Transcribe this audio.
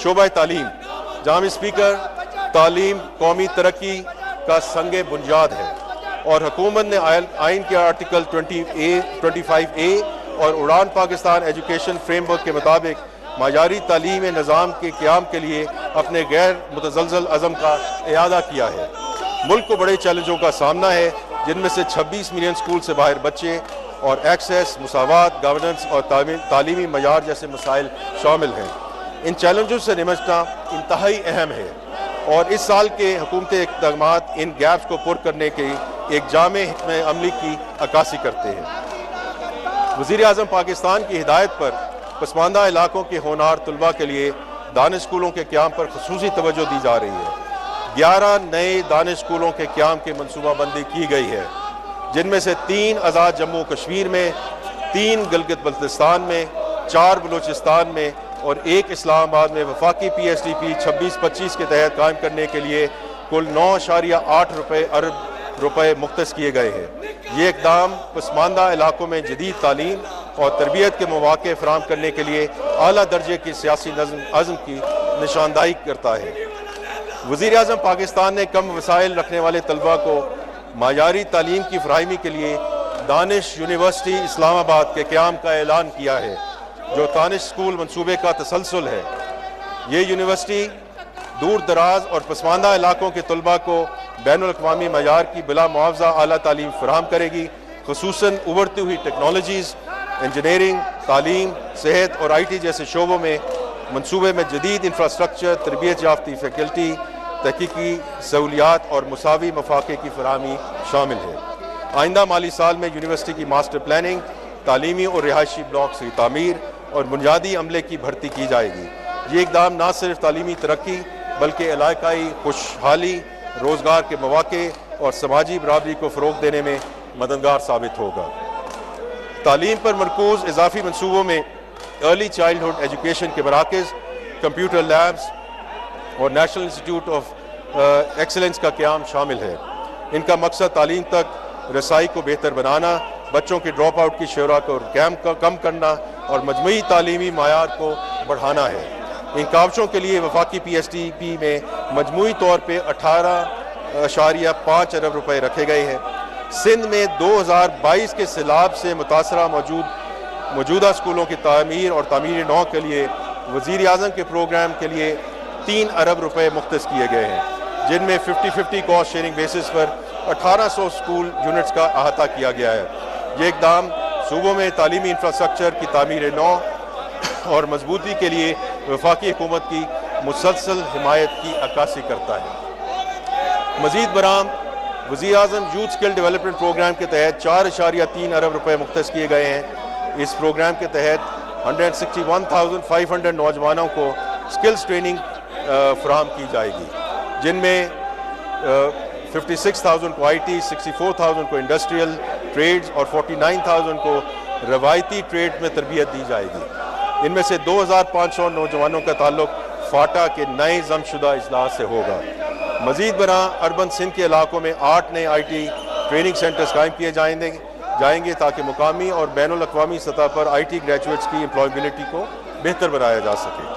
شعبہ تعلیم۔ جناب اسپیکر، تعلیم قومی ترقی کا سنگ بنیاد ہے اور حکومت نے آئین کے آرٹیکل 25A اور اڑان پاکستان ایجوکیشن فریم ورک کے مطابق معیاری تعلیمی نظام کے قیام کے لیے اپنے غیر متزلزل عزم کا اعادہ کیا ہے۔ ملک کو بڑے چیلنجوں کا سامنا ہے، جن میں سے 26 ملین سکول سے باہر بچے اور ایکسیس، مساوات، گورننس اور تعلیمی معیار جیسے مسائل شامل ہیں۔ ان چیلنجوں سے نمٹنا انتہائی اہم ہے اور اس سال کے حکومتی اقدامات ان گیپس کو پر کرنے کی ایک جامع حکمت عملی کی عکاسی کرتے ہیں۔ وزیر اعظم پاکستان کی ہدایت پر پسماندہ علاقوں کے ہونہار طلباء کے لیے دانش اسکولوں کے قیام پر خصوصی توجہ دی جا رہی ہے۔ 11 نئے دانش اسکولوں کے قیام کی منصوبہ بندی کی گئی ہے، جن میں سے 3 آزاد جموں کشمیر میں، 3 گلگت بلتستان میں، 4 بلوچستان میں اور 1 اسلام آباد میں وفاقی PSDP 26-25 کے تحت قائم کرنے کے لیے کل 9.8 ارب روپے مختص کیے گئے ہیں۔ یہ اقدام پسماندہ علاقوں میں جدید تعلیم اور تربیت کے مواقع فراہم کرنے کے لیے اعلیٰ درجے کی سیاسی عزم کی نشاندہی کرتا ہے۔ وزیر اعظم پاکستان نے کم وسائل رکھنے والے طلباء کو معیاری تعلیم کی فراہمی کے لیے دانش یونیورسٹی اسلام آباد کے قیام کا اعلان کیا ہے، جو دانش اسکول منصوبے کا تسلسل ہے۔ یہ یونیورسٹی دور دراز اور پسماندہ علاقوں کے طلباء کو بین الاقوامی معیار کی بلا معاوضہ اعلیٰ تعلیم فراہم کرے گی، خصوصاً ابھرتی ہوئی ٹیکنالوجیز، انجینئرنگ، تعلیم، صحت اور IT جیسے شعبوں میں۔ منصوبے میں جدید انفراسٹرکچر، تربیت یافتہ فیکلٹی، تحقیقی سہولیات اور مساوی مواقع کی فراہمی شامل ہے۔ آئندہ مالی سال میں یونیورسٹی کی ماسٹر پلاننگ، تعلیمی اور رہائشی بلاکس کی تعمیر اور بنیادی عملے کی بھرتی کی جائے گی۔ یہ اقدام نہ صرف تعلیمی ترقی بلکہ علاقائی خوشحالی، روزگار کے مواقع اور سماجی برابری کو فروغ دینے میں مددگار ثابت ہوگا۔ تعلیم پر مرکوز اضافی منصوبوں میں ارلی چائلڈہڈ ایجوکیشن کے مراکز، کمپیوٹر لیبز اور نیشنل انسٹیٹیوٹ آف ایکسلنس کا قیام شامل ہے۔ ان کا مقصد تعلیم تک رسائی کو بہتر بنانا، بچوں کے ڈراپ آؤٹ کی شرح کو کم کرنا اور مجموعی تعلیمی معیار کو بڑھانا ہے۔ ان کاوشوں کے لیے وفاقی PSDP میں مجموعی طور پہ 18.5 ارب روپے رکھے گئے ہیں۔ سندھ میں 2022 کے سیلاب سے متاثرہ موجودہ اسکولوں کی تعمیر اور تعمیر نو کے لیے وزیر اعظم کے پروگرام کے لیے 3 ارب روپے مختص کیے گئے ہیں، جن میں 50-50 کاسٹ شیئرنگ بیسس پر 1800 اسکول یونٹس کا احاطہ کیا گیا ہے۔ یہ اقدام صوبوں میں تعلیمی انفراسٹرکچر کی تعمیر نو اور مضبوطی کے لیے وفاقی حکومت کی مسلسل حمایت کی عکاسی کرتا ہے۔ مزید برآں وزیر اعظم یوتھ اسکل ڈیولپمنٹ پروگرام کے تحت 4.3 ارب روپے مختص کیے گئے ہیں۔ اس پروگرام کے تحت 161,500 نوجوانوں کو اسکلز ٹریننگ فراہم کی جائے گی، جن میں 56,000 کو IT، 64,000 کو انڈسٹریل ٹریڈز اور 49,000 کو روایتی ٹریڈ میں تربیت دی جائے گی۔ ان میں سے 2,500 نوجوانوں کا تعلق فاٹا کے نئے ضم شدہ اضلاع سے ہوگا۔ مزید برآں اربن سندھ کے علاقوں میں 8 نئے IT ٹریننگ سینٹرز قائم کیے جائیں گے تاکہ مقامی اور بین الاقوامی سطح پر IT گریجویٹس کی امپلائیبلٹی کو بہتر بنایا جا سکے۔